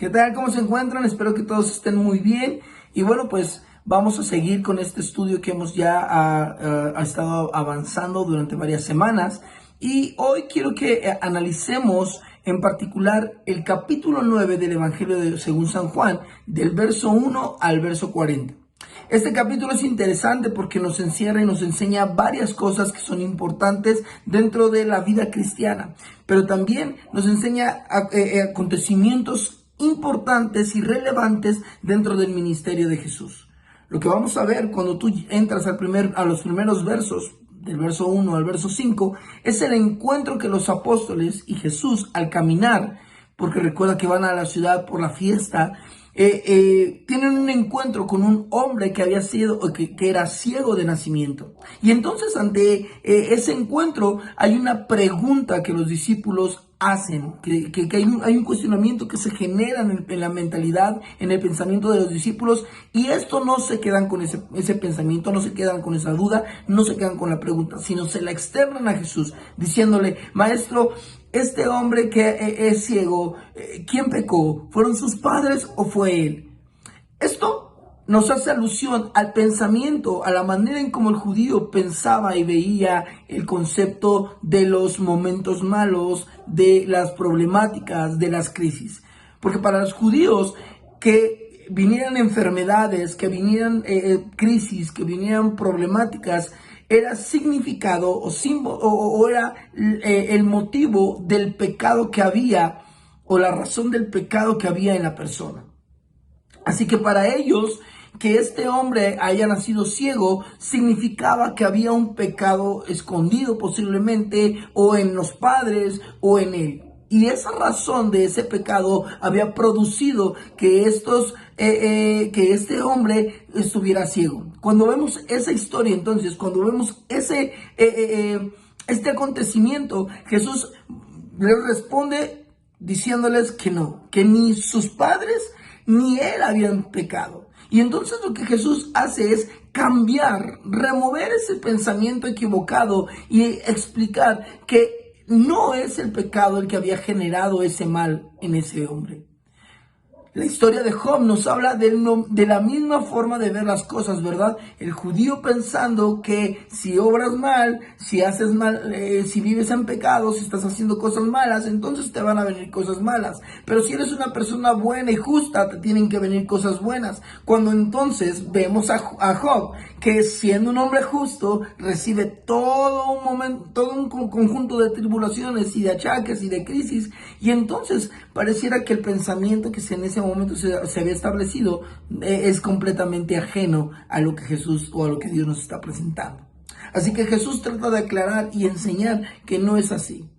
¿Qué tal? ¿Cómo se encuentran? Espero que todos estén muy bien. Y bueno, pues vamos a seguir con este estudio que hemos ya estado avanzando durante varias semanas. Y hoy quiero que analicemos en particular el capítulo 9 del Evangelio según San Juan, del verso 1 al verso 40. Este capítulo es interesante porque nos encierra y nos enseña varias cosas que son importantes dentro de la vida cristiana, pero también nos enseña acontecimientos importantes y relevantes dentro del ministerio de Jesús. Lo que vamos a ver cuando tú entras a los primeros versos, del verso 1 al verso 5, es el encuentro que los apóstoles y Jesús al caminar, porque recuerda que van a la ciudad por la fiesta, tienen un encuentro con un hombre que había sido, que era ciego de nacimiento. Y entonces ante ese encuentro hay una pregunta que los discípulos hacen, que hay un cuestionamiento que se genera en la mentalidad, en el pensamiento de los discípulos, y esto no se quedan con ese pensamiento, no se quedan con esa duda, no se quedan con la pregunta, sino se la externan a Jesús, diciéndole: Maestro, este hombre que es ciego, ¿quién pecó? ¿Fueron sus padres o fue él? Esto nos hace alusión al pensamiento, a la manera en cómo el judío pensaba y veía el concepto de los momentos malos, de las problemáticas, de las crisis. Porque para los judíos, que vinieran enfermedades, que vinieran crisis, que vinieran problemáticas, era significado o era el motivo del pecado que había, o la razón del pecado que había en la persona. Así que para ellos, que este hombre haya nacido ciego significaba que había un pecado escondido posiblemente, o en los padres o en él. Y esa razón de ese pecado había producido que este hombre estuviera ciego. Cuando vemos esa historia, entonces, cuando vemos este acontecimiento, Jesús les responde diciéndoles que no, que ni sus padres ni él habían pecado. Y entonces lo que Jesús hace es cambiar, remover ese pensamiento equivocado y explicar que no es el pecado el que había generado ese mal en ese hombre. La historia de Job nos habla de la misma forma de ver las cosas, ¿verdad? El judío pensando que si obras mal, si haces mal, si vives en pecado, si estás haciendo cosas malas, entonces te van a venir cosas malas. Pero si eres una persona buena y justa, te tienen que venir cosas buenas. Cuando entonces vemos a Job, que siendo un hombre justo, recibe todo un conjunto de tribulaciones y de achaques y de crisis, y entonces pareciera que el pensamiento que en ese momento se había establecido es completamente ajeno a lo que Jesús o a lo que Dios nos está presentando. Así que Jesús trata de aclarar y enseñar que no es así.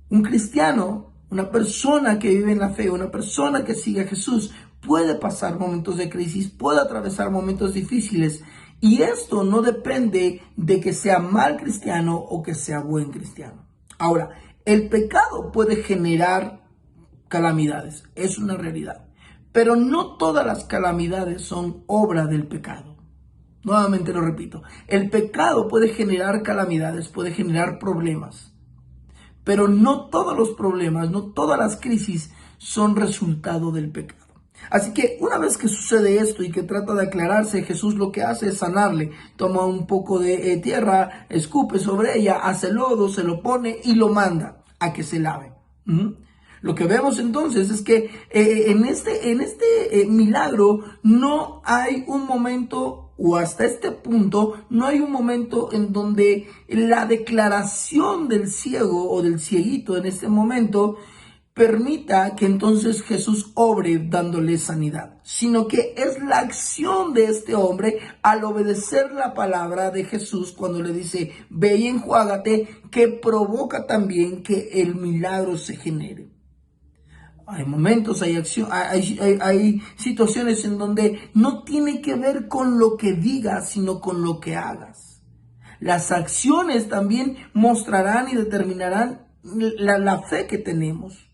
Un cristiano, una persona que vive en la fe, una persona que sigue a Jesús, puede pasar momentos de crisis, puede atravesar momentos difíciles, y esto no depende de que sea mal cristiano o que sea buen cristiano. Ahora, el pecado puede generar calamidades, es una realidad, pero no todas las calamidades son obra del pecado. Nuevamente lo repito, el pecado puede generar calamidades, puede generar problemas, pero no todos los problemas, no todas las crisis son resultado del pecado. Así que una vez que sucede esto y que trata de aclararse, Jesús lo que hace es sanarle. Toma un poco de tierra, escupe sobre ella, hace lodo, se lo pone y lo manda a que se lave. Lo que vemos entonces es que en este milagro no hay un momento, o hasta este punto, no hay un momento en donde la declaración del ciego o del cieguito en este momento permita que entonces Jesús obre dándole sanidad, sino que es la acción de este hombre al obedecer la palabra de Jesús cuando le dice: ve y enjuágate, que provoca también que el milagro se genere. Hay momentos, hay situaciones en donde no tiene que ver con lo que digas, sino con lo que hagas. Las acciones también mostrarán y determinarán la fe que tenemos.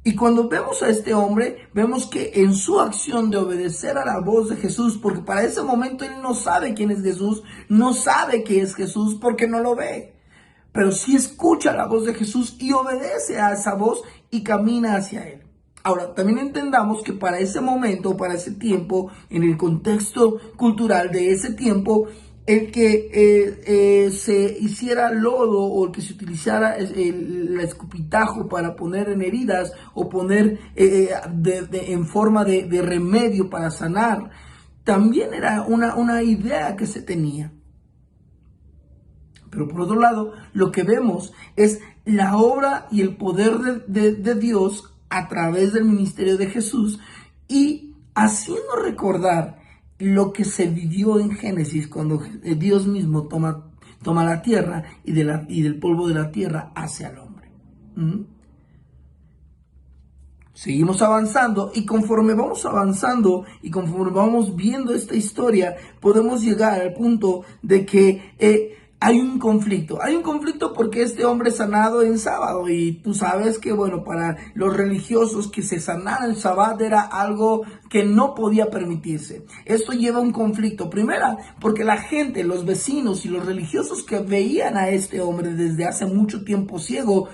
Y cuando vemos a este hombre, vemos que en su acción de obedecer a la voz de Jesús, porque para ese momento él no sabe quién es Jesús, no sabe qué es Jesús porque no lo ve. pero sí escucha la voz de Jesús y obedece a esa voz y camina hacia Él. Ahora, también entendamos que para ese momento, para ese tiempo, en el contexto cultural de ese tiempo, el que se hiciera lodo o el que se utilizara el escupitajo para poner en heridas o poner en forma de remedio para sanar, también era una idea que se tenía. Pero por otro lado, lo que vemos es la obra y el poder de Dios a través del ministerio de Jesús y haciendo recordar lo que se vivió en Génesis cuando Dios mismo toma la tierra y del polvo de la tierra hace al hombre. Seguimos avanzando y conforme vamos avanzando y conforme vamos viendo esta historia, podemos llegar al punto de que hay un conflicto. Hay un conflicto porque este hombre es sanado en sábado y tú sabes que, bueno, para los religiosos que se sanara el sábado era algo que no podía permitirse. Esto lleva a un conflicto. Primera, porque la gente, los vecinos y los religiosos que veían a este hombre desde hace mucho tiempo ciego,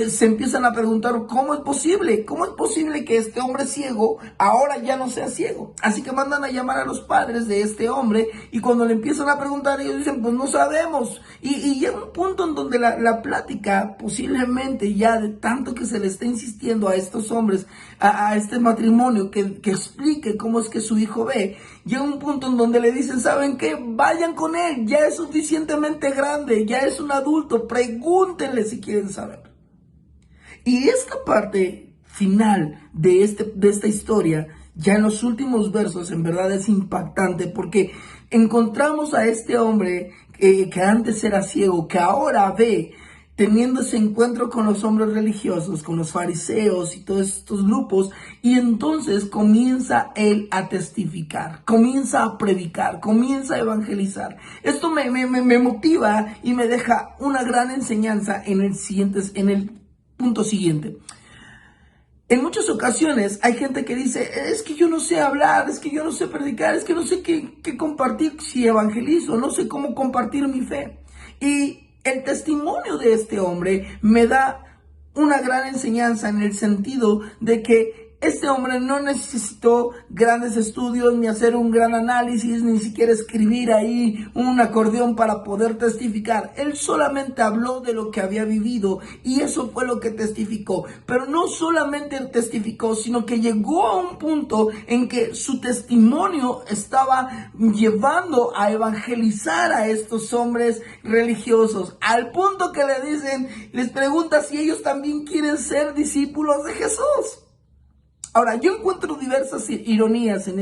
se empiezan a preguntar, ¿cómo es posible? ¿Cómo es posible que este hombre ciego ahora ya no sea ciego? Así que mandan a llamar a los padres de este hombre y cuando le empiezan a preguntar, ellos dicen, pues no sabemos. Y llega un punto en donde la plática, posiblemente ya de tanto que se le está insistiendo a estos hombres, a este matrimonio, que explique cómo es que su hijo ve, llega un punto en donde le dicen, ¿saben qué? Vayan con él, ya es suficientemente grande, ya es un adulto, pregúntenle si quieren saber. Y esta parte final de esta historia, ya en los últimos versos, en verdad es impactante porque encontramos a este hombre que antes era ciego, que ahora ve, teniendo ese encuentro con los hombres religiosos, con los fariseos y todos estos grupos, y entonces comienza él a testificar, comienza a predicar, comienza a evangelizar. Esto me motiva y me deja una gran enseñanza en el punto siguiente. En muchas ocasiones hay gente que dice, es que yo no sé hablar, es que yo no sé predicar, es que no sé qué compartir si evangelizo, no sé cómo compartir mi fe. Y el testimonio de este hombre me da una gran enseñanza en el sentido de que este hombre no necesitó grandes estudios, ni hacer un gran análisis, ni siquiera escribir ahí un acordeón para poder testificar. Él solamente habló de lo que había vivido y eso fue lo que testificó. Pero no solamente testificó, sino que llegó a un punto en que su testimonio estaba llevando a evangelizar a estos hombres religiosos. Al punto que les pregunta si ellos también quieren ser discípulos de Jesús. Ahora, yo encuentro diversas ironías en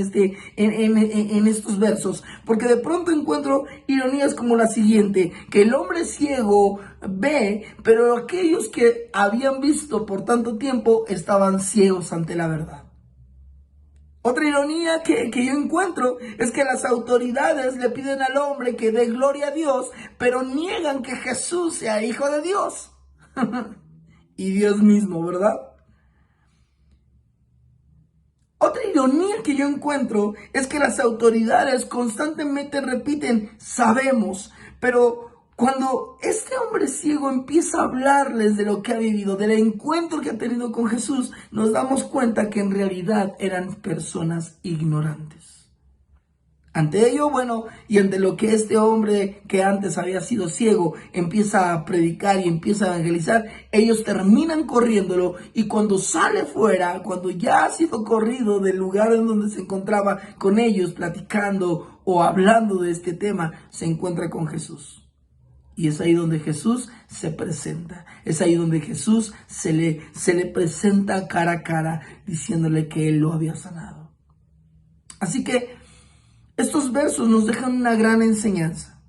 estos versos, porque de pronto encuentro ironías como la siguiente, que el hombre ciego ve, pero aquellos que habían visto por tanto tiempo estaban ciegos ante la verdad. Otra ironía que yo encuentro es que las autoridades le piden al hombre que dé gloria a Dios, pero niegan que Jesús sea hijo de Dios. Y Dios mismo, ¿verdad? Otra ironía que yo encuentro es que las autoridades constantemente repiten, sabemos, pero cuando este hombre ciego empieza a hablarles de lo que ha vivido, del encuentro que ha tenido con Jesús, nos damos cuenta que en realidad eran personas ignorantes. Ante ello, bueno, y ante lo que este hombre que antes había sido ciego empieza a predicar y empieza a evangelizar, ellos terminan corriéndolo y cuando sale fuera, cuando ya ha sido corrido del lugar en donde se encontraba con ellos platicando o hablando de este tema, se encuentra con Jesús. Y es ahí donde Jesús se presenta, es ahí donde Jesús se le presenta cara a cara diciéndole que él lo había sanado. Así que estos versos nos dejan una gran enseñanza.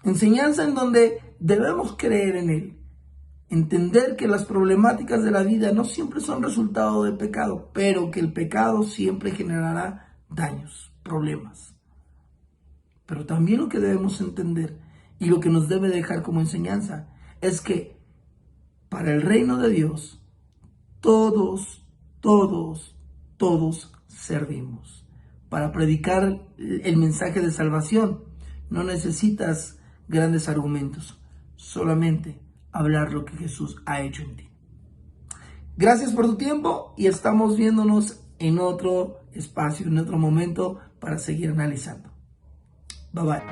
Enseñanza en donde debemos creer en Él. Entender que las problemáticas de la vida no siempre son resultado de pecado, pero que el pecado siempre generará daños, problemas. Pero también lo que debemos entender y lo que nos debe dejar como enseñanza es que para el reino de Dios todos servimos. Para predicar el mensaje de salvación no necesitas grandes argumentos, solamente hablar lo que Jesús ha hecho en ti. Gracias por tu tiempo y estamos viéndonos en otro espacio, en otro momento para seguir analizando. Bye bye.